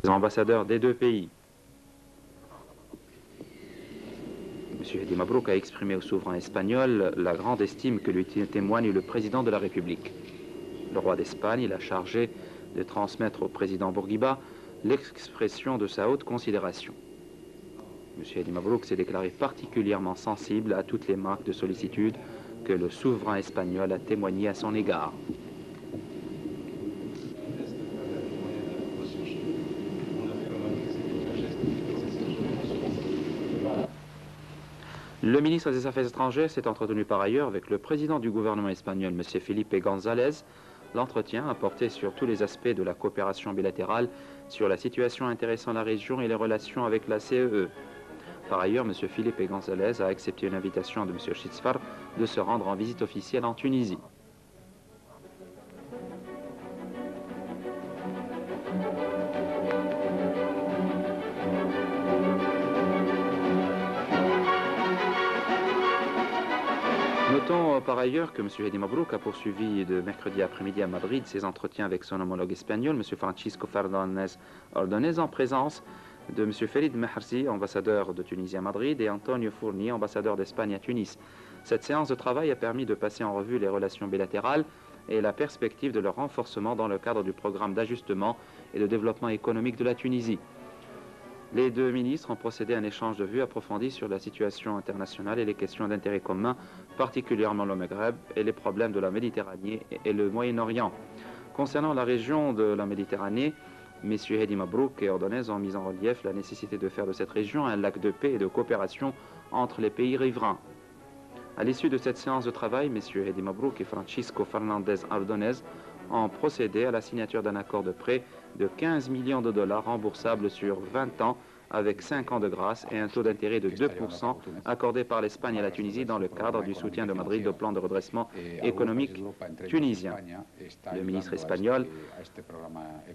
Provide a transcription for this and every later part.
Les ambassadeurs des deux pays. M. Hedi Mabrouk a exprimé au souverain espagnol la grande estime que lui témoigne le président de la République. Le roi d'Espagne l'a chargé de transmettre au président Bourguiba l'expression de sa haute considération. M. Hedi Mabrouk s'est déclaré particulièrement sensible à toutes les marques de sollicitude que le souverain espagnol a témoignées à son égard. Le ministre des Affaires étrangères s'est entretenu par ailleurs avec le président du gouvernement espagnol, M. Felipe González. L'entretien a porté sur tous les aspects de la coopération bilatérale, sur la situation intéressant la région et les relations avec la CEE. Par ailleurs, M. Felipe González a accepté une invitation de M. Chitzfar de se rendre en visite officielle en Tunisie. Notons par ailleurs que M. Hedi Mabrouk a poursuivi de mercredi après-midi à Madrid ses entretiens avec son homologue espagnol, M. Francisco Fernández Ordóñez, en présence de M. Felid Mehersi, ambassadeur de Tunisie à Madrid, et Antonio Fourni, ambassadeur d'Espagne à Tunis. Cette séance de travail a permis de passer en revue les relations bilatérales et la perspective de leur renforcement dans le cadre du programme d'ajustement et de développement économique de la Tunisie. Les deux ministres ont procédé à un échange de vues approfondi sur la situation internationale et les questions d'intérêt commun, particulièrement le Maghreb et les problèmes de la Méditerranée et le Moyen-Orient. Concernant la région de la Méditerranée, M. Hedi Mabrouk et Ordóñez ont mis en relief la nécessité de faire de cette région un lac de paix et de coopération entre les pays riverains. À l'issue de cette séance de travail, M. Hedi Mabrouk et Francisco Fernández Ordóñez ont procédé à la signature d'un accord de prêt de 15 millions de dollars remboursables sur 20 ans avec 5 ans de grâce et un taux d'intérêt de 2% accordé par l'Espagne à la Tunisie dans le cadre du soutien de Madrid au plan de redressement économique tunisien. Le ministre espagnol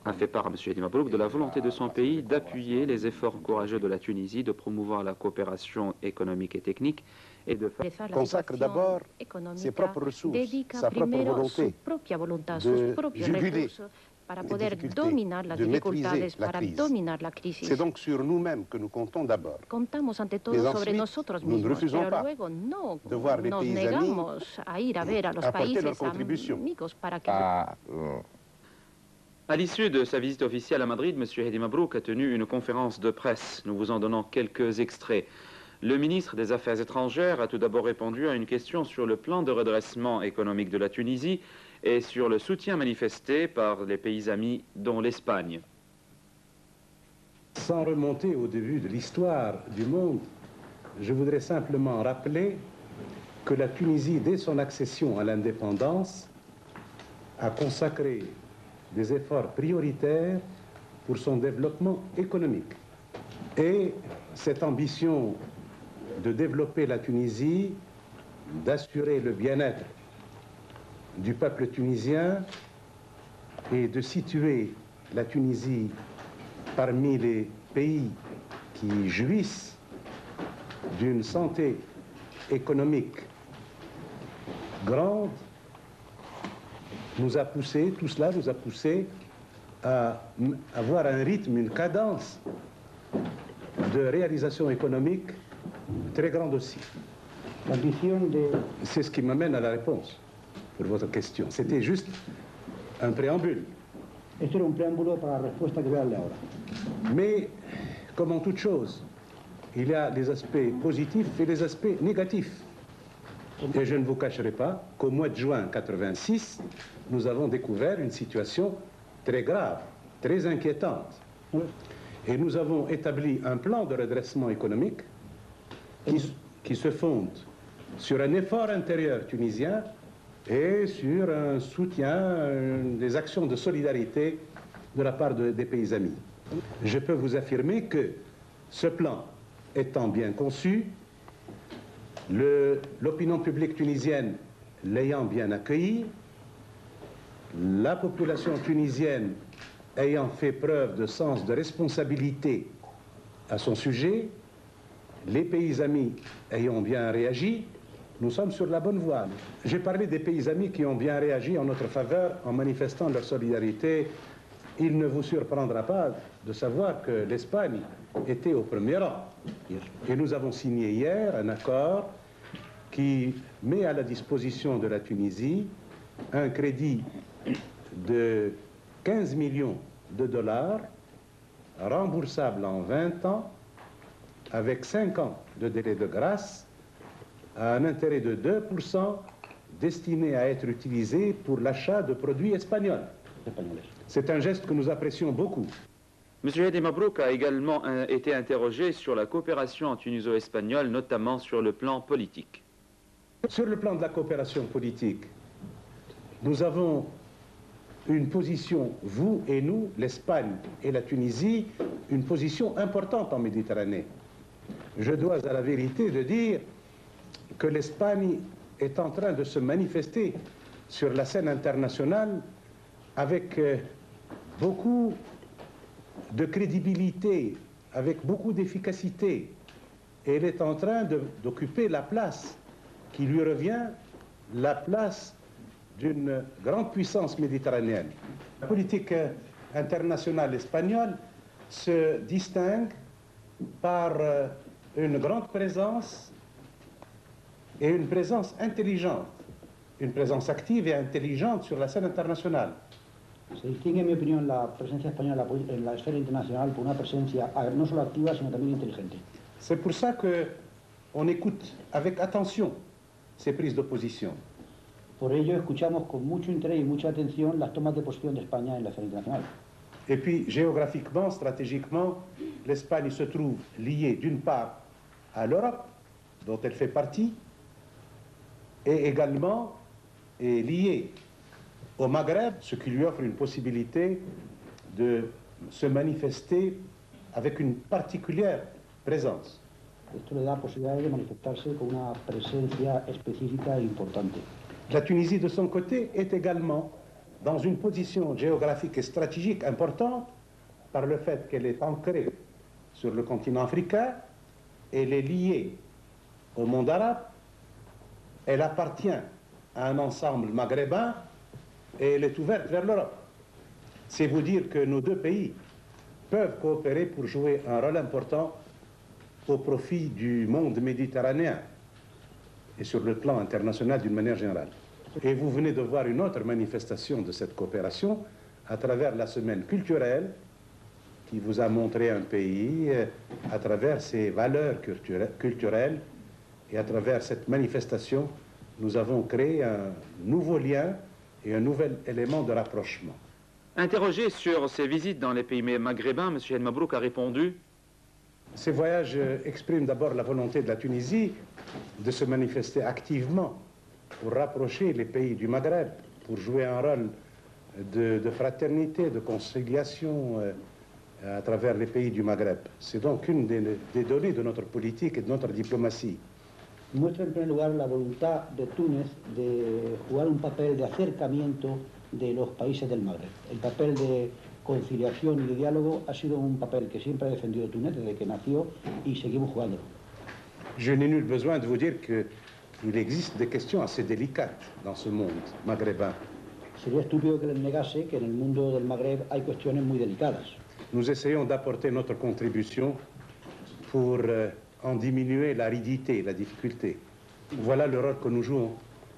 a fait part à M. Hedi Mabrouk de la volonté de son pays d'appuyer les efforts courageux de la Tunisie de promouvoir la coopération économique et technique et de faire consacre d'abord ses propres ressources, sa propre volonté de juguler para les poder difficultés, dominar las de dificultades, maîtriser la para crise. dominar la crisis. C'est donc sur nous-mêmes que nous comptons d'abord. Contamos ante todo Mais sobre ensuite, nosotros nous ne mismos, refusons pero pas luego no de voir les nos pays negamos a ir a ver a los apporter leur países contribution. amigos para que... À l'issue de sa visite officielle à Madrid, M. Hedi Mabrouk a tenu une conférence de presse. Nous vous en donnons quelques extraits. Le ministre des Affaires étrangères a tout d'abord répondu à une question sur le plan de redressement économique de la Tunisie et sur le soutien manifesté par les pays amis, dont l'Espagne. Sans remonter au début de l'histoire du monde, je voudrais simplement rappeler que la Tunisie, dès son accession à l'indépendance, a consacré des efforts prioritaires pour son développement économique. Et cette ambition de développer la Tunisie, d'assurer le bien-être du peuple tunisien et de situer la Tunisie parmi les pays qui jouissent d'une santé économique grande, nous a poussé, tout cela nous a poussé à avoir un rythme, une cadence de réalisation économique très grande aussi. C'est ce qui m'amène à la réponse pour votre question. C'était juste un préambule. Esto era un preámbulo para la respuesta que voy a darle ahora. Mais, comme en toute chose, il y a les aspects positifs et les aspects négatifs. Et je ne vous cacherai pas qu'au mois de juin 86, nous avons découvert une situation très grave, très inquiétante. Et nous avons établi un plan de redressement économique qui se fonde sur un effort intérieur tunisien et sur un soutien, des actions de solidarité de la part des pays amis. Je peux vous affirmer que ce plan étant bien conçu, l'opinion publique tunisienne l'ayant bien accueilli, la population tunisienne ayant fait preuve de sens de responsabilité à son sujet, les pays amis ayant bien réagi, nous sommes sur la bonne voie. J'ai parlé des pays amis qui ont bien réagi en notre faveur en manifestant leur solidarité il ne vous surprendra pas de savoir que l'Espagne était au premier rang. Et nous avons signé hier un accord qui met à la disposition de la Tunisie un crédit de 15 millions de dollars, remboursable en 20 ans, avec 5 ans de délai de grâce, à un intérêt de 2%, destiné à être utilisé pour l'achat de produits espagnols. C'est un geste que nous apprécions beaucoup. M. Hedi Mabrouk a également été interrogé sur la coopération tuniso-espagnole, notamment sur le plan politique. Sur le plan de la coopération politique, nous avons une position, vous et nous, l'Espagne et la Tunisie, une position importante en Méditerranée. Je dois à la vérité de dire que l'Espagne est en train de se manifester sur la scène internationale avec beaucoup de crédibilité, avec beaucoup d'efficacité. Et elle est en train d'occuper la place qui lui revient, la place d'une grande puissance méditerranéenne. La politique internationale espagnole se distingue par une grande présence et une présence intelligente, une présence active et intelligente sur la scène internationale. Se distingue, en mi opinión, la presencia española en la esfera internacional por una presencia no solo activa, sino también inteligente. C'est pour ça qu'on écoute avec attention ces prises de position. Por ello, escuchamos con mucho interés y mucha atención las tomas de posición de España en la esfera internacional. Et puis, géographiquement, stratégiquement, l'Espagne se trouve liée d'une part à l'Europe, dont elle fait partie, et également est liée au Maghreb, ce qui lui offre une possibilité de se manifester avec une particulière présence. Esto le da posibilidad de manifestarse con una presencia específica e importante. La Tunisie, de son côté, est également dans une position géographique et stratégique importante par le fait qu'elle est ancrée sur le continent africain, elle est liée au monde arabe, elle appartient à un ensemble maghrébin et elle est ouverte vers l'Europe. C'est vous dire que nos deux pays peuvent coopérer pour jouer un rôle important au profit du monde méditerranéen et sur le plan international d'une manière générale. Et vous venez de voir une autre manifestation de cette coopération à travers la semaine culturelle qui vous a montré un pays à travers ses valeurs culturelles. Et à travers cette manifestation, nous avons créé un nouveau lien et un nouvel élément de rapprochement. Interrogé sur ses visites dans les pays maghrébins, M. Hedi Mabrouk a répondu: Ces voyages expriment d'abord la volonté de la Tunisie de se manifester activement pour rapprocher les pays du Maghreb, pour jouer un rôle de fraternité, de conciliation à travers les pays du Maghreb. C'est donc une des données de notre politique et de notre diplomatie. Muestra en primer lugar la voluntad de Túnez de jugar un papel de acercamiento de los países del Magreb. El papel de conciliación y de diálogo ha sido un papel que siempre ha defendido Túnez desde que nació y seguimos jugándolo. Je n'ai nul besoin de vous dire qu'il existe des questions assez délicates dans ce monde maghrébin. Sería estúpido que les negase que en el mundo del Magreb hay cuestiones muy delicadas. Nous essayons d'apporter notre contribution pour en diminuer l'aridité, la difficulté. Voilà le rôle que nous jouons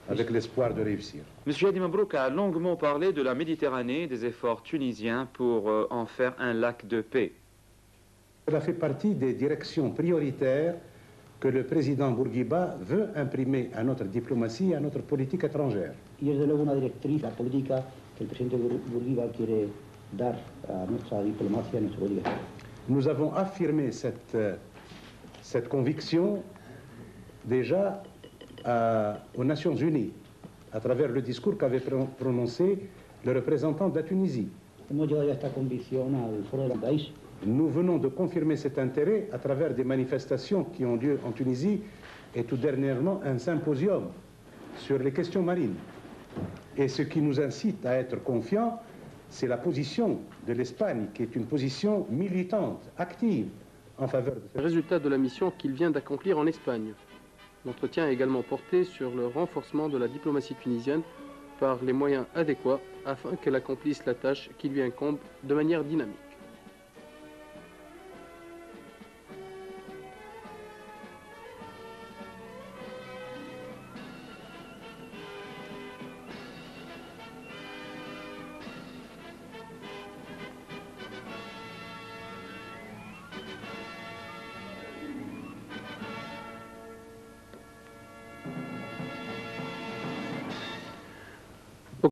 avec l'espoir de réussir. M. Hedi Mabrouk a longuement parlé de la Méditerranée, des efforts tunisiens pour en faire un lac de paix. Cela fait partie des directions prioritaires que le président Bourguiba veut imprimer à notre diplomatie et à notre politique étrangère. Y es de luego una directriz, la política que el presidente Bourguiba quiere dar a nuestra diplomacia, a nuestra política. Nous avons affirmé cette conviction déjà aux Nations Unies, à travers le discours qu'avait prononcé le représentant de la Tunisie. Hemos llegado ya a esta convicción al foro del país. Nous venons de confirmer cet intérêt à travers des manifestations qui ont lieu en Tunisie et tout dernièrement un symposium sur les questions marines. Et ce qui nous incite à être confiants, c'est la position de l'Espagne, qui est une position militante, active, en faveur de le résultat de la mission qu'il vient d'accomplir en Espagne. L'entretien a également porté sur le renforcement de la diplomatie tunisienne par les moyens adéquats afin qu'elle accomplisse la tâche qui lui incombe de manière dynamique.